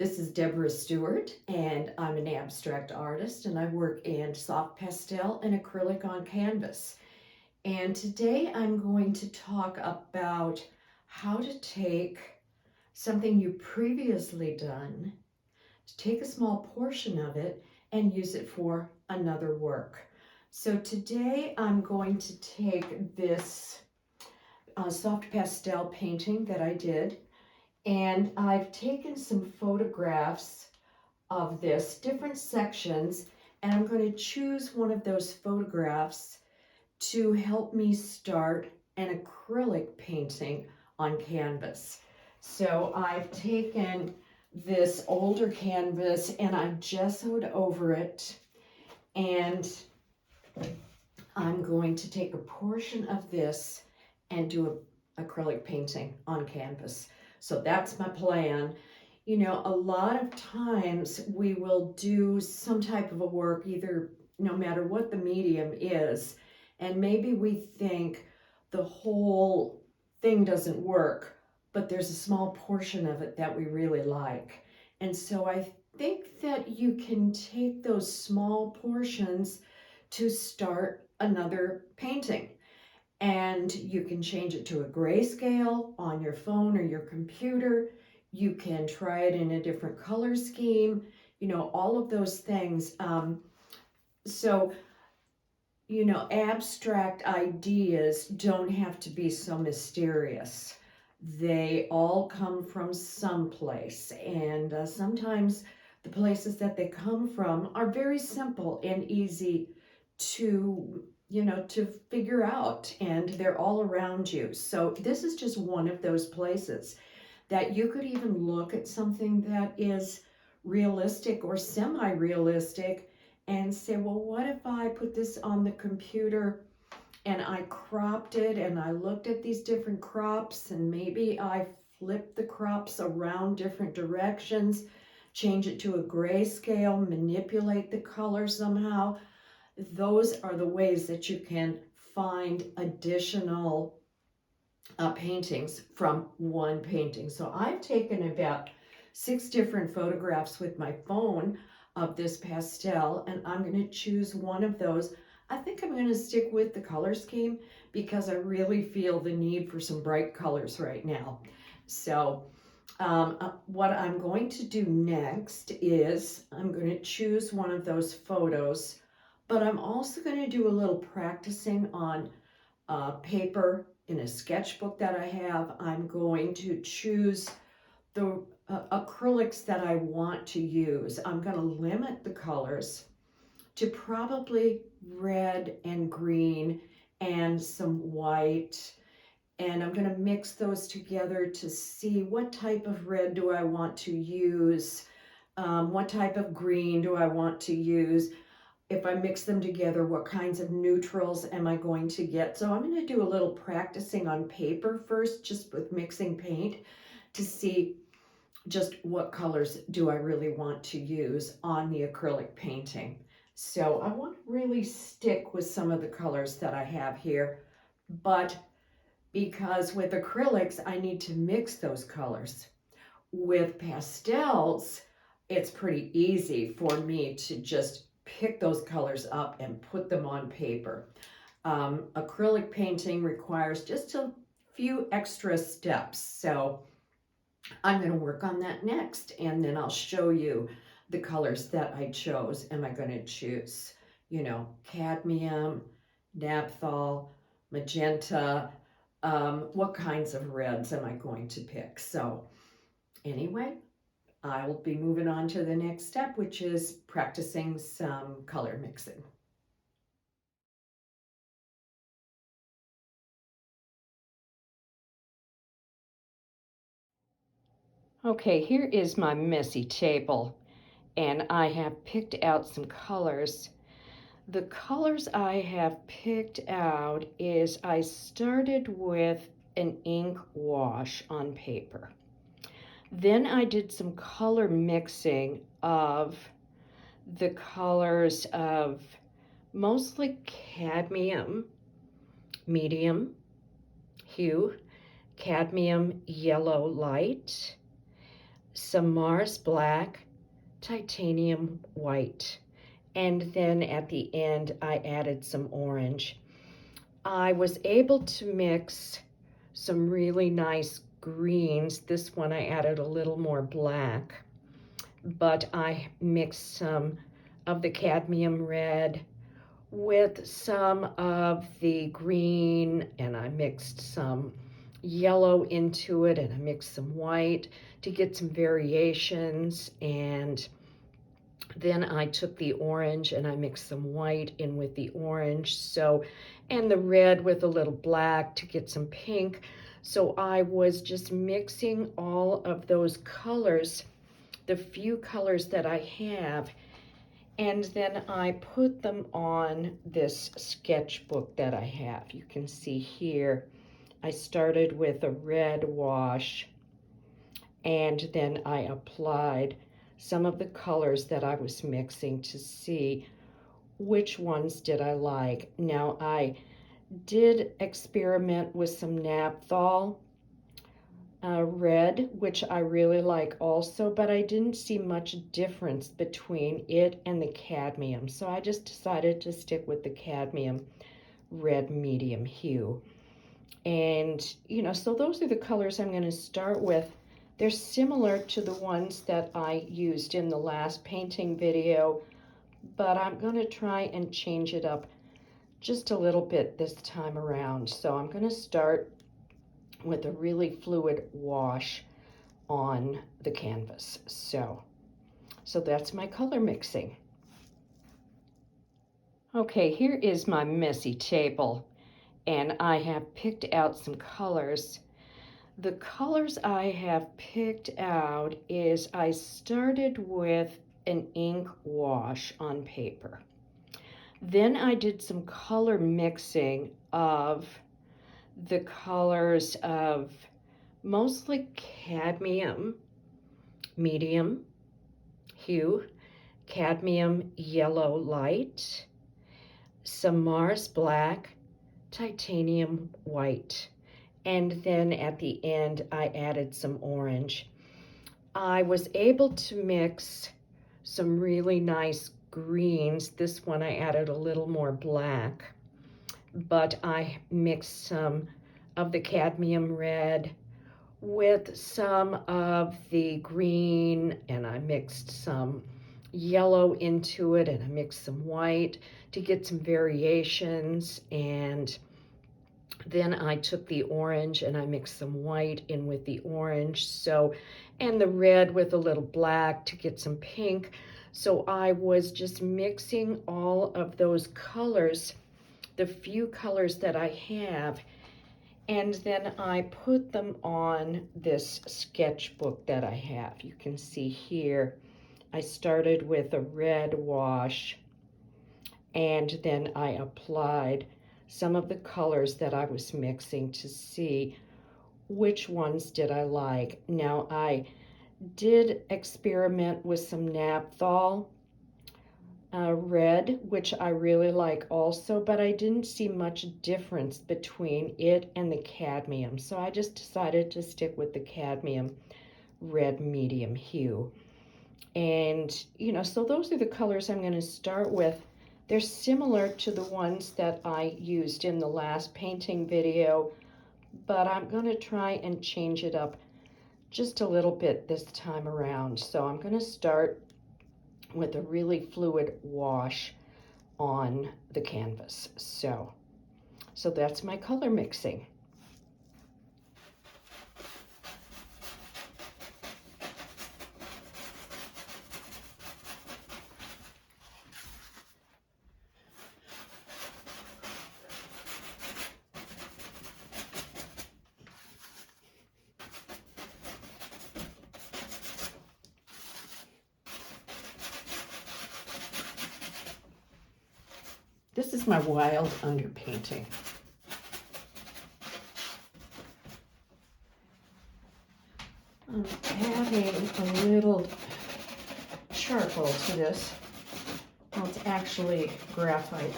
This is Deborah Stewart, and I'm an abstract artist, and I work in soft pastel and acrylic on canvas. And today I'm going to talk about how to take something you previously done, to take a small portion of it and use it for another work. So today I'm going to take this soft pastel painting that I did, and I've taken some photographs of this, different sections, and I'm going to choose one of those photographs to help me start an acrylic painting on canvas. So I've taken this older canvas and I've gessoed over it, and I'm going to take a portion of this and do an acrylic painting on canvas. So that's my plan. You know, a lot of times we will do some type of a work, either no matter what the medium is, and maybe we think the whole thing doesn't work, but there's a small portion of it that we really like. And so I think that you can take those small portions to start another painting. And you can change it to a grayscale on your phone or your computer. You can try it in a different color scheme, you know, all of those things. So, you know, abstract ideas don't have to be so mysterious. They all come from someplace, and sometimes the places that they come from are very simple and easy to, you know, to figure out, and they're all around you. So this is just one of those places that you could even look at something that is realistic or semi-realistic and say, well, what if I put this on the computer and I cropped it and I looked at these different crops, and maybe I flipped the crops around different directions, change it to a grayscale, manipulate the color somehow. Those are the ways that you can find additional paintings from one painting. So I've taken about 6 different photographs with my phone of this pastel, and I'm going to choose one of those. I think I'm going to stick with the color scheme because I really feel the need for some bright colors right now. So what I'm going to do next is I'm going to choose one of those photos, but I'm also going to do a little practicing on paper in a sketchbook that I have. I'm going to choose the acrylics that I want to use. I'm going to limit the colors to probably red and green and some white, and I'm going to mix those together to see what type of red do I want to use, what type of green do I want to use. If I mix them together, what kinds of neutrals am I going to get? So I'm going to do a little practicing on paper first, just with mixing paint, to see just what colors do I really want to use on the acrylic painting. So I want to really stick with some of the colors that I have here, but because with acrylics, I need to mix those colors. With pastels, it's pretty easy for me to just pick those colors up and put them on paper. Acrylic painting requires just a few extra steps. So I'm going to work on that next, and then I'll show you the colors that I chose. Am I going to choose, you know, cadmium, naphthol, magenta, what kinds of reds am I going to pick? So anyway, I'll be moving on to the next step, which is practicing some color mixing. Okay, here is my messy table, and I have picked out some colors. The colors I have picked out is I started with an ink wash on paper. Then I did some color mixing of the colors of mostly cadmium, medium hue, cadmium yellow light, some Mars black, titanium white, and then at the end I added some orange. I was able to mix some really nice greens. This one I added a little more black, but I mixed some of the cadmium red with some of the green, and I mixed some yellow into it, and I mixed some white to get some variations. And then I took the orange and I mixed some white in with the orange, and the red with a little black to get some pink. So I was just mixing all of those colors, the few colors that I have, and then I put them on this sketchbook that I have. You can see here, I started with a red wash, and then I applied some of the colors that I was mixing to see which ones did I like. Now, I did experiment with some naphthol red, which I really like also, but I didn't see much difference between it and the cadmium, so I just decided to stick with the cadmium red medium hue. And so those are the colors I'm going to start with. They're similar to the ones that I used in the last painting video, but I'm going to try and change it up just a little bit this time around. So I'm going to start with a really fluid wash on the canvas. So that's my color mixing. Okay, here is my messy table, and I have picked out some colors. The colors I have picked out is I started with an ink wash on paper. Then I did some color mixing of the colors of mostly cadmium medium hue, cadmium yellow light, some Mars black, titanium white, and then at the end I added some orange. I was able to mix some really nice greens. This one I added a little more black, but I mixed some of the cadmium red with some of the green, and I mixed some yellow into it, and I mixed some white to get some variations. And then I took the orange and I mixed some white in with the orange, and the red with a little black to get some pink. So I was just mixing all of those colors, the few colors that I have, and then I put them on this sketchbook that I have. You can see here, I started with a red wash, and then I applied some of the colors that I was mixing to see which ones did I like. Now, I did experiment with some naphthol red, which I really like also, but I didn't see much difference between it and the cadmium, so I just decided to stick with the cadmium red medium hue. And so those are the colors I'm going to start with. They're similar to the ones that I used in the last painting video, but I'm going to try and change it up just a little bit this time around. So I'm going to start with a really fluid wash on the canvas. So that's my color mixing. This is my wild underpainting. I'm adding a little charcoal to this. Well, it's actually graphite.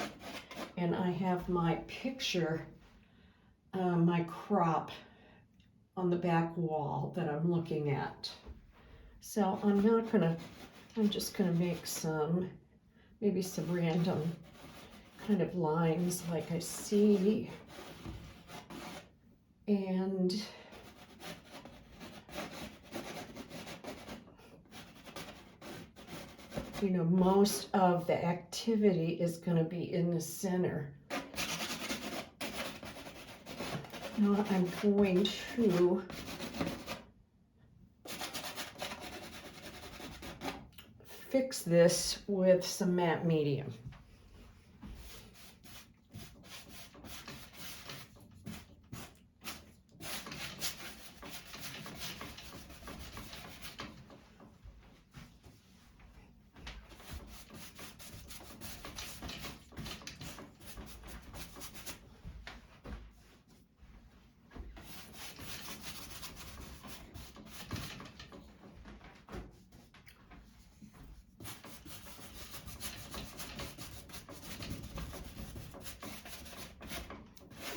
And I have my picture, my crop on the back wall that I'm looking at. So I'm just gonna make maybe some random kind of lines like I see. And you know, most of the activity is going to be in the center. Now I'm going to fix this with some matte medium.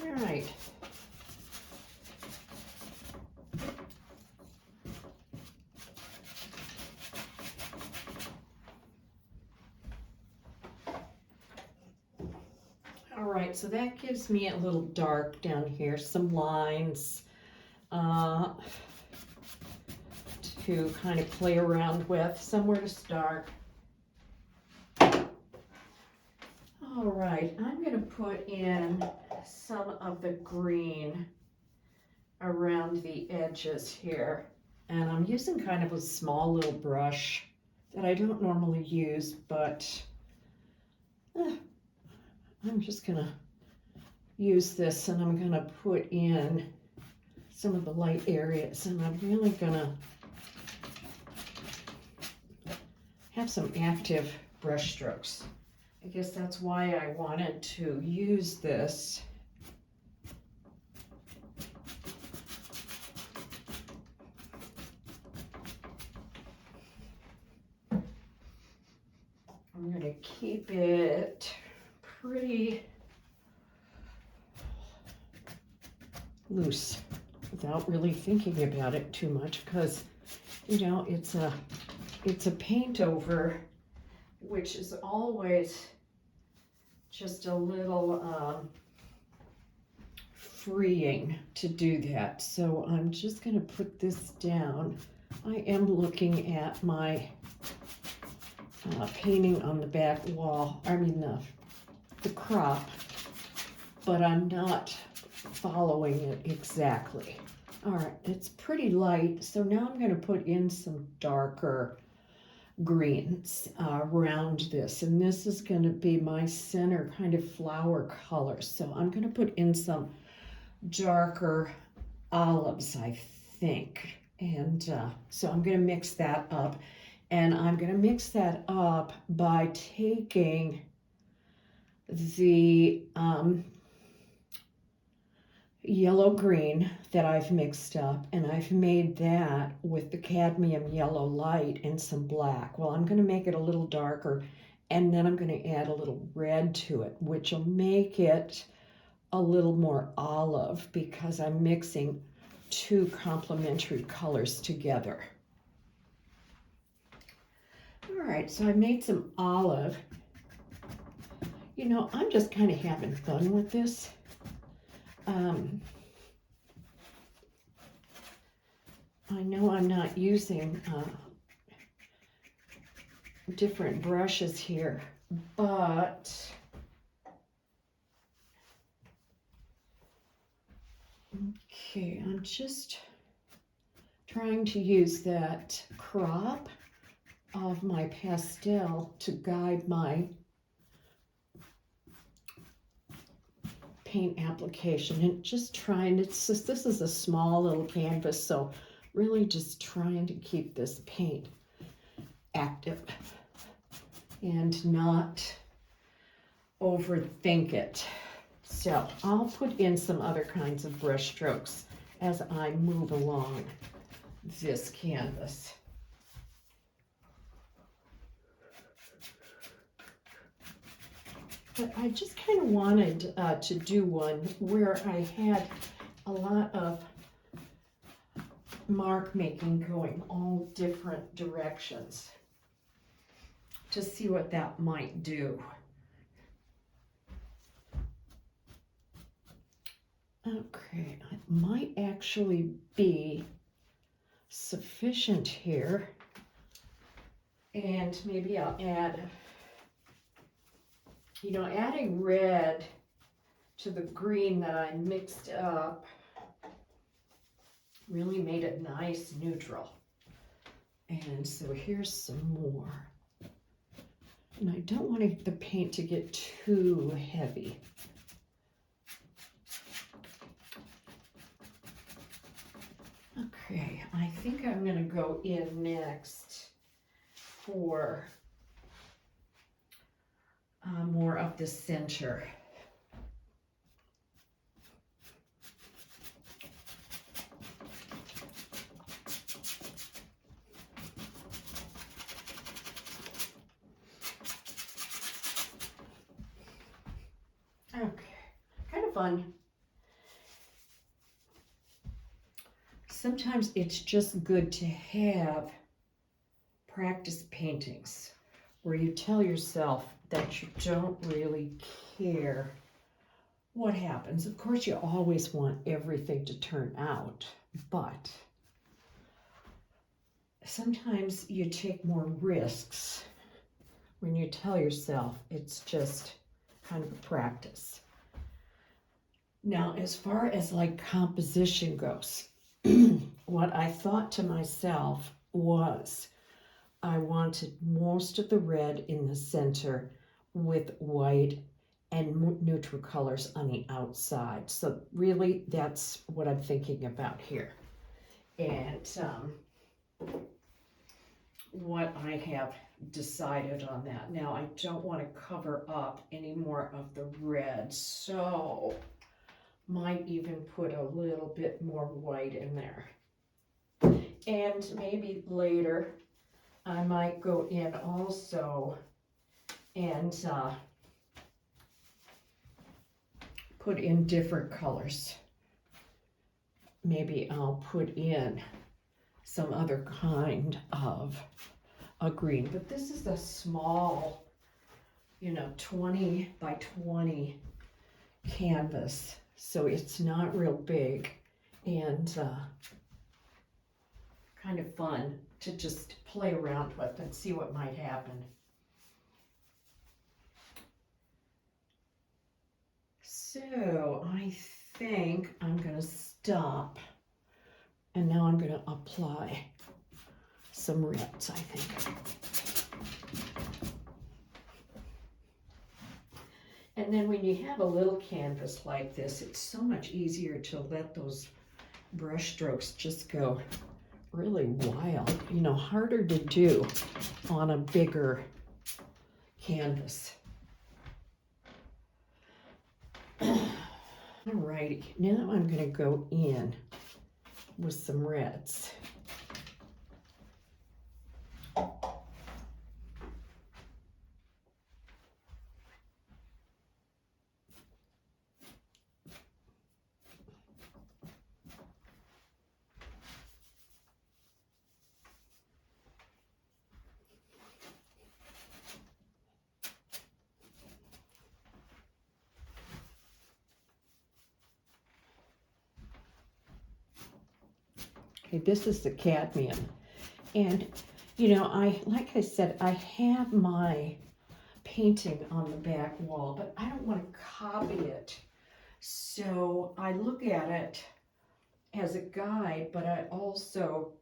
All right. All right, so that gives me a little dark down here, some lines to kind of play around with, somewhere to start. All right, I'm going to put in some of the green around the edges here. And I'm using kind of a small little brush that I don't normally use, but I'm just going to use this, and I'm going to put in some of the light areas, and I'm really going to have some active brush strokes. I guess that's why I wanted to use this. I'm going to keep it pretty loose without really thinking about it too much, because, you know, it's a paint over, which is always just a little freeing to do that. So I'm just going to put this down. I am looking at my painting on the back wall, I mean the crop, but I'm not following it exactly. All right, it's pretty light, so now I'm going to put in some darker greens around this, and this is going to be my center kind of flower color. So I'm going to put in some darker olives, I think, and so I'm going to mix that up, and I'm going to mix that up by taking the yellow green that I've mixed up, and I've made that with the cadmium yellow light and some black. Well, I'm going to make it a little darker, and then I'm going to add a little red to it, which will make it a little more olive, because I'm mixing two complementary colors together. All right, so I made some olive. You know, I'm just kind of having fun with this. I know I'm not using different brushes here, but okay, I'm just trying to use that crop of my pastel to guide my paint application, and just trying, this is a small little canvas, so really just trying to keep this paint active and not overthink it. So I'll put in some other kinds of brush strokes as I move along this canvas. But I just kind of wanted to do one where I had a lot of mark making going all different directions to see what that might do. Okay, it might actually be sufficient here. And maybe I'll add, adding red to the green that I mixed up really made it nice neutral. And so here's some more. And I don't want the paint to get too heavy. Okay, I think I'm going to go in next for more of the center. Okay, kind of fun. Sometimes it's just good to have practice paintings where you tell yourself that you don't really care what happens. Of course, you always want everything to turn out, but sometimes you take more risks when you tell yourself it's just kind of a practice. Now, as far as like composition goes, what I thought to myself was I wanted most of the red in the center with white and neutral colors on the outside. So really that's what I'm thinking about here. And what I have decided on that. Now I don't want to cover up any more of the red, so might even put a little bit more white in there. And maybe later I might go in also and put in different colors. Maybe I'll put in some other kind of a green, but this is a small, 20 by 20 canvas, so it's not real big, and kind of fun to just play around with and see what might happen. So I think I'm going to stop, and now I'm going to apply some reds, I think. And then when you have a little canvas like this, it's so much easier to let those brush strokes just go really wild, harder to do on a bigger canvas. Alrighty, now I'm going to go in with some reds. Okay, this is the cadmium. And, like I said, I have my painting on the back wall, but I don't want to copy it. So I look at it as a guide, but I also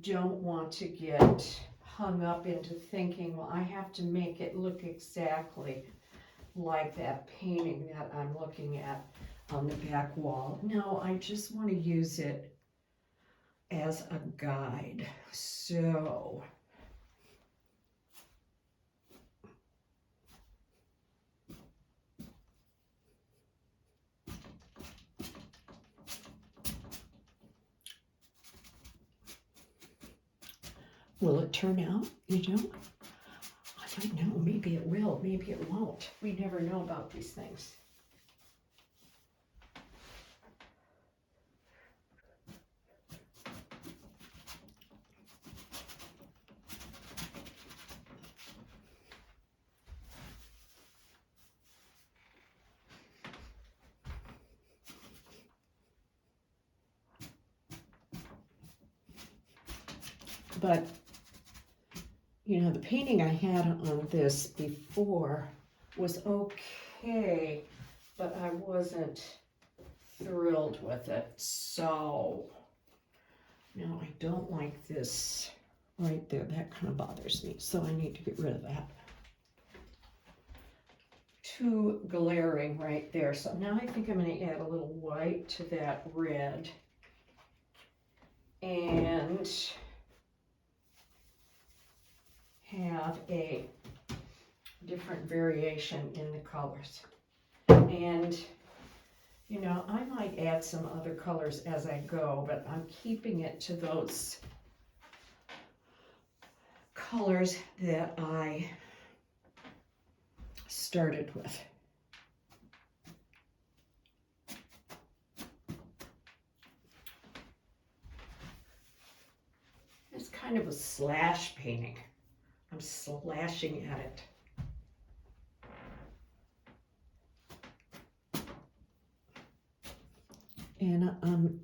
don't want to get hung up into thinking, well, I have to make it look exactly like that painting that I'm looking at on the back wall. No, I just want to use it as a guide. So will it turn out? I don't know. Maybe it will, maybe it won't. We never know about these things. But, you know, the painting I had on this before was okay, but I wasn't thrilled with it. So, now I don't like this right there. That kind of bothers me. So I need to get rid of that. Too glaring right there. So now I think I'm going to add a little white to that red. And have a different variation in the colors. And, you know, I might add some other colors as I go, but I'm keeping it to those colors that I started with. It's kind of a slash painting. I'm slashing at it. And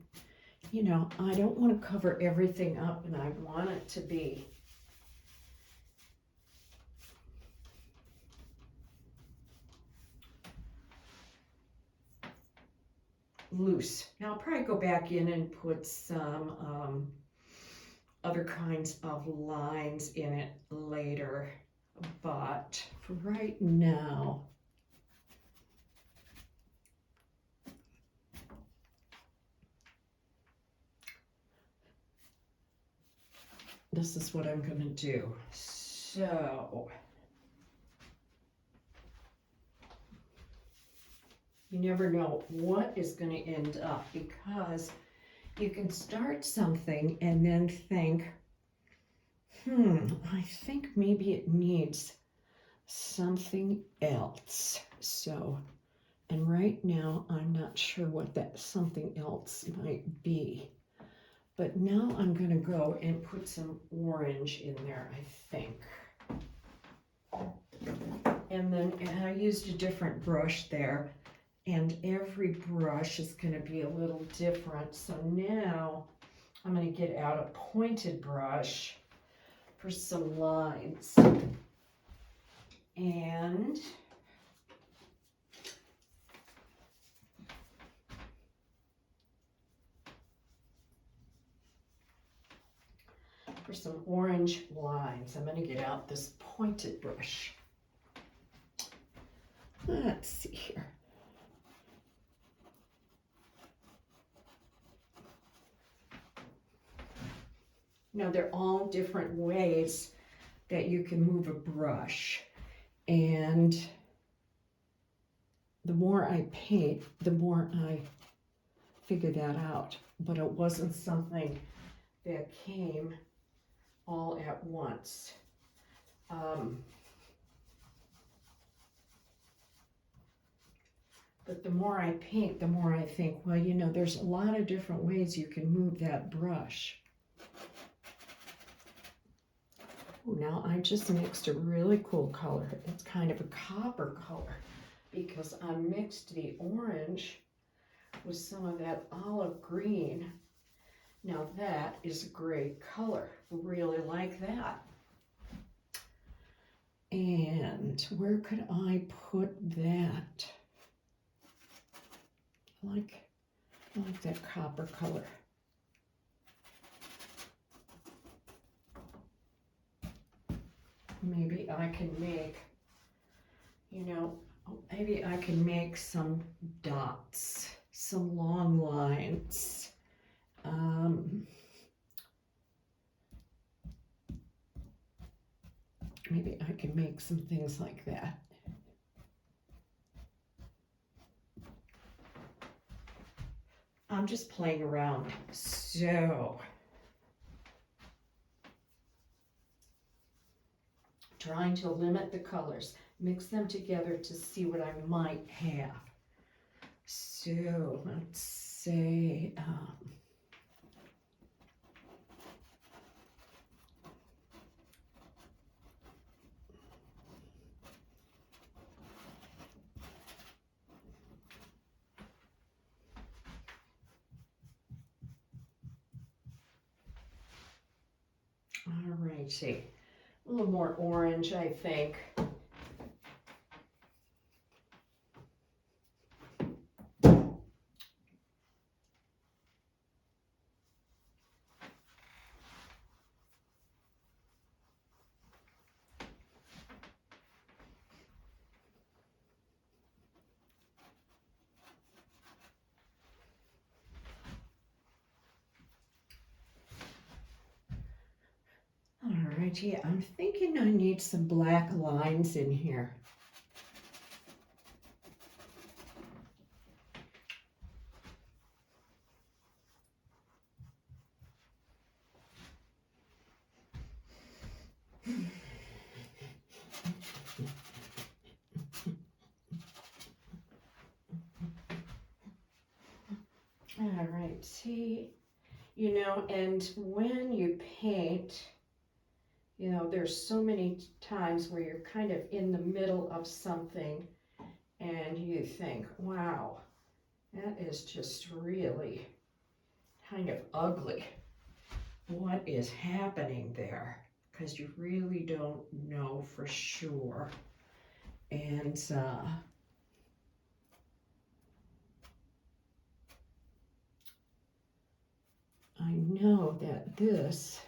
you know, I don't want to cover everything up, and I want it to be loose. Now I'll probably go back in and put some other kinds of lines in it later, but for right now, this is what I'm going to do. So, you never know what is going to end up, because you can start something and then think, I think maybe it needs something else. So, and right now I'm not sure what that something else might be. But now I'm going to go and put some orange in there, I think. And then I used a different brush there, and every brush is going to be a little different. So now I'm going to get out a pointed brush for some lines. And for some orange lines, I'm going to get out this pointed brush. Let's see here. You know, they're all different ways that you can move a brush. And the more I paint, the more I figure that out. But it wasn't something that came all at once. But the more I paint, the more I think, well, you know, there's a lot of different ways you can move that brush. Ooh, now I just mixed a really cool color. It's kind of a copper color, because I mixed the orange with some of that olive green. Now that is a great color. Really like that. And where could I put that? I like that copper color. Maybe I can make, you know, maybe I can make some dots, some long lines. Maybe I can make some things like that. I'm just playing around. So, trying to limit the colors, mix them together to see what I might have. So, let's say, see, a little more orange, I think. All right, yeah, I'm thinking I need some black lines in here. All right, see, you know, and when you paint, you know, there's so many times where you're kind of in the middle of something and you think, wow, that is just really kind of ugly. What is happening there? Because you really don't know for sure. And I know that this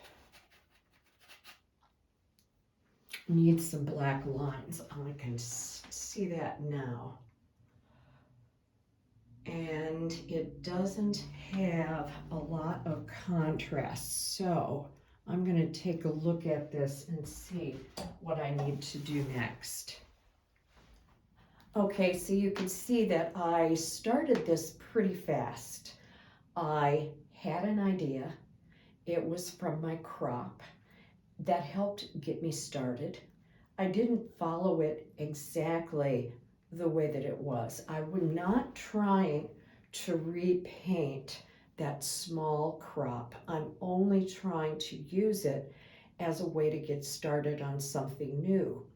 needs some black lines. I can see that now. And it doesn't have a lot of contrast. So I'm going to take a look at this and see what I need to do next. Okay, so you can see that I started this pretty fast. I had an idea. It was from my crop. That helped get me started. I didn't follow it exactly the way that it was. I was not trying to repaint that small crop. I'm only trying to use it as a way to get started on something new.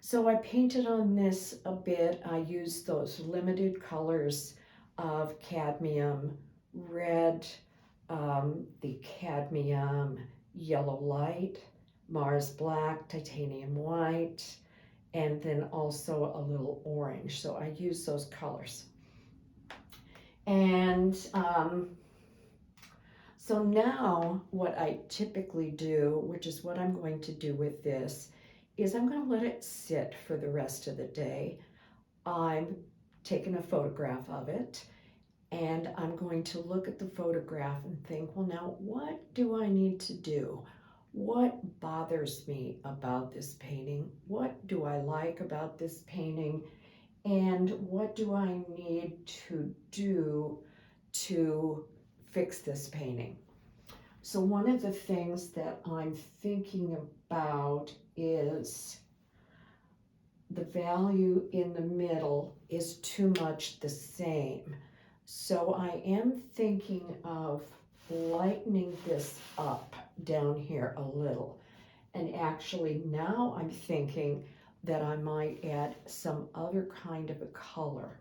So I painted on this a bit. I used those limited colors of cadmium, red, the cadmium yellow light, Mars black, titanium white, and then also a little orange. So I use those colors. And so now what I typically do, which is what I'm going to do with this, is I'm going to let it sit for the rest of the day. I'm taking a photograph of it, and I'm going to look at the photograph and think, well, now what do I need to do? What bothers me about this painting? What do I like about this painting? And what do I need to do to fix this painting? So one of the things that I'm thinking about is the value in the middle is too much the same. So I am thinking of lightening this up down here a little. And actually now I'm thinking that I might add some other kind of a color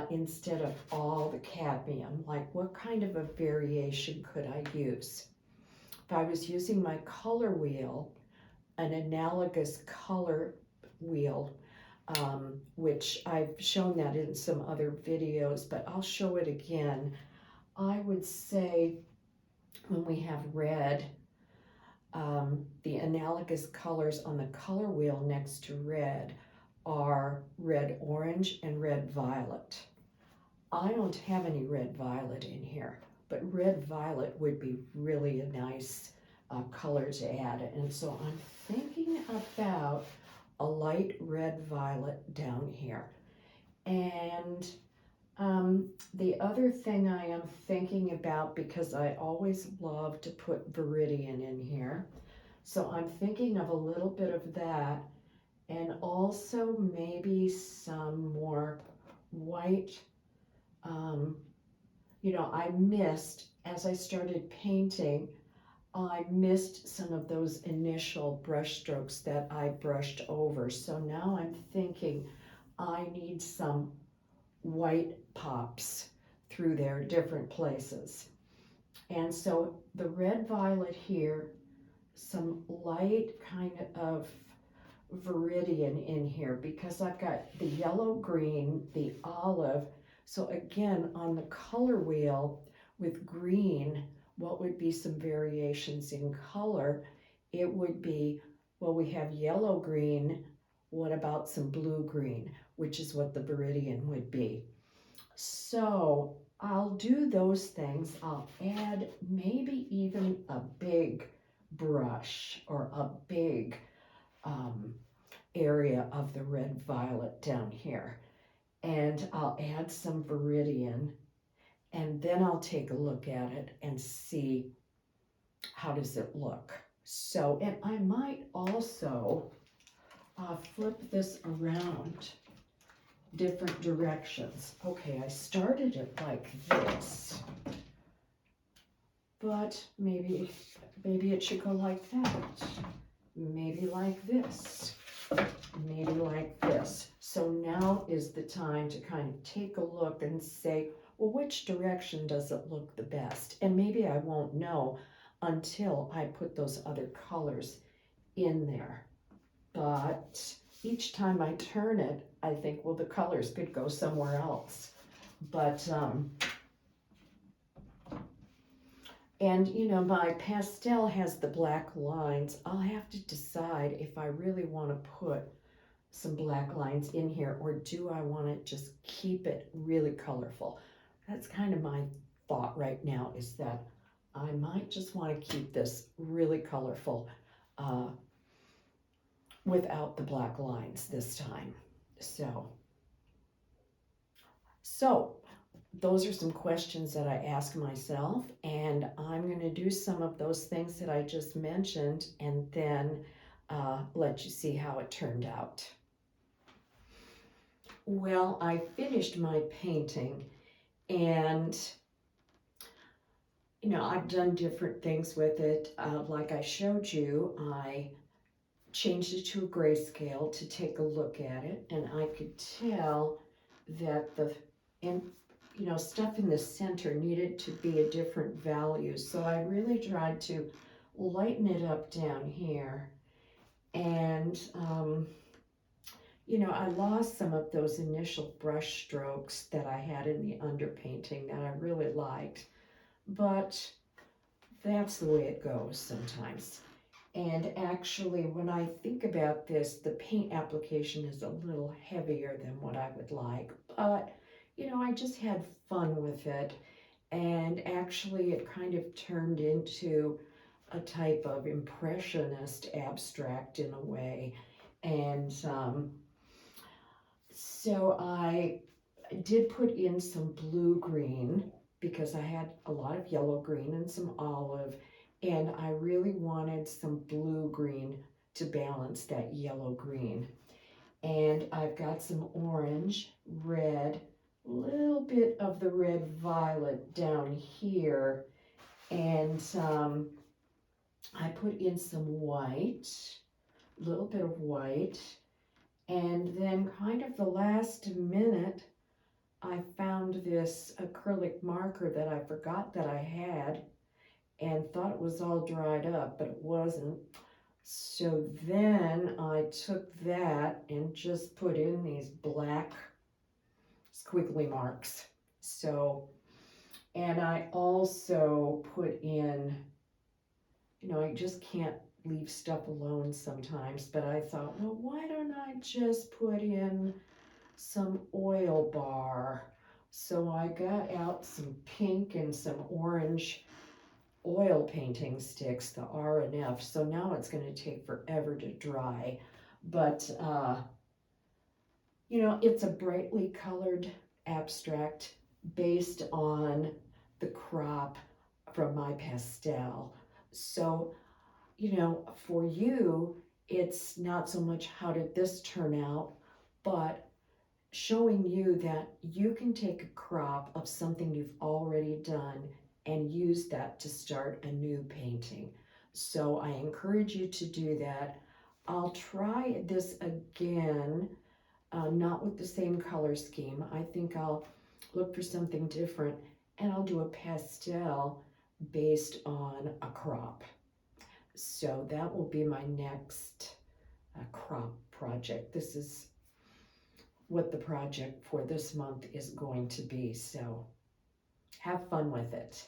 instead of all the cadmium. Like what kind of a variation could I use? If I was using my color wheel, an analogous color wheel, which I've shown that in some other videos, but I'll show it again. I would say when we have red, the analogous colors on the color wheel next to red are red orange and red violet. I don't have any red violet in here, but red violet would be really a nice color to add. And so I'm thinking about a light red violet down here. And the other thing I am thinking about, because I always love to put viridian in here, so I'm thinking of a little bit of that, and also maybe some more white. You know, I missed, as I started painting, I missed some of those initial brush strokes that I brushed over. So now I'm thinking I need some white pops through there, different places. And so the red violet here some light kind of viridian in here because I've got the yellow green, the olive. So again, on the color wheel with green, what would be some variations in color? It would be, well, we have yellow green. What about some blue green, which is what the viridian would be? So I'll do those things. I'll add maybe even a big brush or a big um, area of the red violet down here. And I'll add some viridian, and then I'll take a look at it and see how does it look. So, and I might also flip this around different directions. Okay, I started it like this, but maybe it should go like that. Maybe like this. Maybe like this. So now is the time to kind of take a look and say, well, which direction does it look the best? And maybe I won't know until I put those other colors in there. But each time I turn it, I think, well, the colors could go somewhere else. But, and you know, my pastel has the black lines. I'll have to decide if I really want to put some black lines in here, or do I want to just keep it really colorful? That's kind of my thought right now, is that I might just want to keep this really colorful without the black lines this time. So those are some questions that I ask myself, and I'm going to do some of those things that I just mentioned and then let you see how it turned out. Well, I finished my painting, and you know, I've done different things with it. Like I showed you, I changed it to a grayscale to take a look at it, and I could tell that the stuff in the center needed to be a different value. So I really tried to lighten it up down here, and I lost some of those initial brush strokes that I had in the underpainting that I really liked, but that's the way it goes sometimes. And actually, when I think about this, the paint application is a little heavier than what I would like, but I just had fun with it, and actually it kind of turned into a type of impressionist abstract in a way. And so I did put in some blue green because I had a lot of yellow green and some olive, and I really wanted some blue green to balance that yellow green. And I've got some orange, red, a little bit of the red violet down here, and I put in some white, a little bit of white, and then kind of the last minute I found this acrylic marker that I forgot that I had and thought it was all dried up, but it wasn't. So then I took that and just put in these black squiggly marks. So, and I also put in, I just can't leave stuff alone sometimes, but I thought, well, why don't I just put in some oil bar? So I got out some pink and some orange oil painting sticks, the R and F. So now it's going to take forever to dry, but it's a brightly colored abstract based on the crop from my pastel. So, for you, it's not so much how did this turn out, but showing you that you can take a crop of something you've already done and use that to start a new painting. So I encourage you to do that. I'll try this again, not with the same color scheme. I think I'll look for something different, and I'll do a pastel based on a crop. So that will be my next crop project. This is what the project for this month is going to be. So have fun with it.